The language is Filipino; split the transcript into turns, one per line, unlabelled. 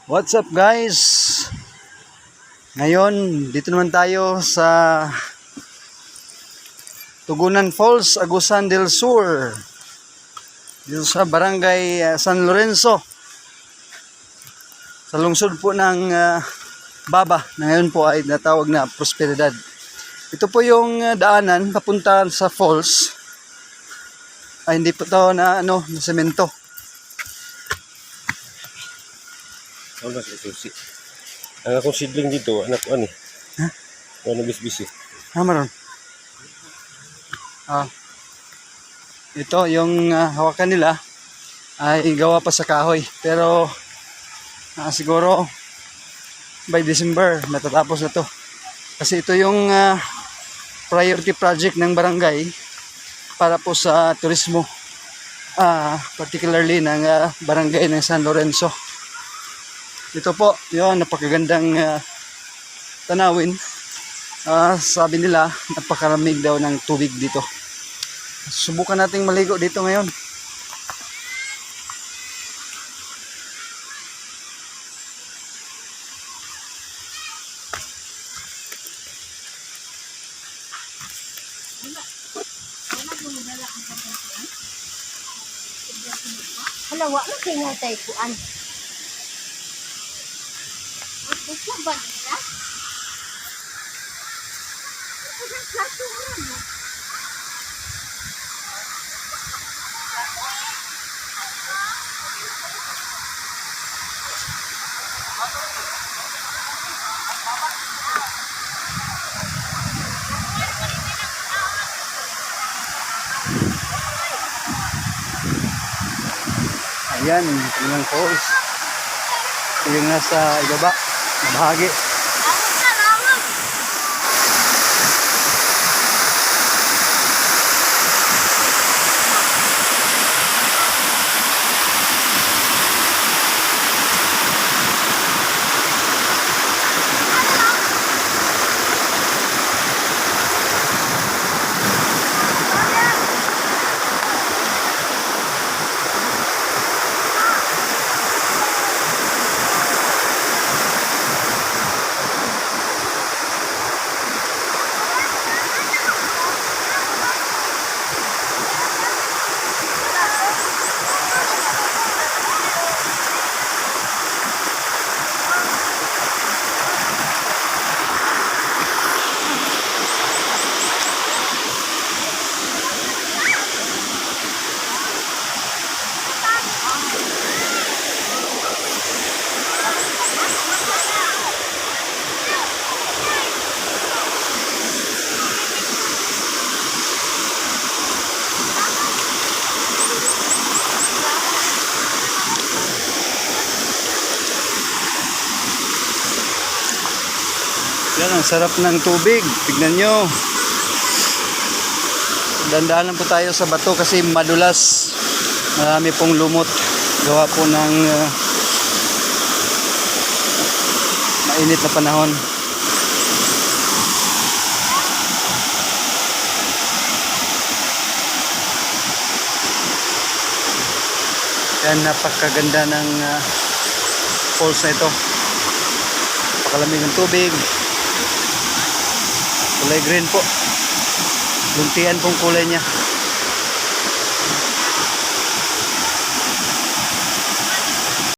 What's up guys? Ngayon, dito naman tayo sa Tugunan Falls, Agusan del Sur. Dito sa Barangay San Lorenzo. Sa lungsod po ng Baba, na ngayon po ay natawag na Prosperidad. Ito po yung daanan papunta sa falls. Ay hindi po ito na semento.
Ano sa susi? Ang akong sidling dito, anak ko ani.
Ha?
Ano bisbisi?
Maron. Ito yung hawakan nila ay gawa pa sa kahoy. Pero siguro by December natatapos na to. Kasi ito yung priority project ng barangay para po sa turismo. Particularly ng barangay ng San Lorenzo. Ito po, yun, napakagandang tanawin. Sabi nila, napakaramig daw ng tubig dito. Subukan nating maligo dito ngayon.
Halawa na kayo nga tayo kuan. Gusto ba nila?
Ayan, yung falls. Yung nasa ibaba, bahagi. Yan, ang sarap ng tubig. Tignan nyo. Dandaan lang po tayo sa bato kasi madulas. Marami pong lumot. Gawa po ng mainit na panahon. Yan, napakaganda ng falls na ito. Napakalamig ng tubig. Kulay green po. Luntian pong kulay niya.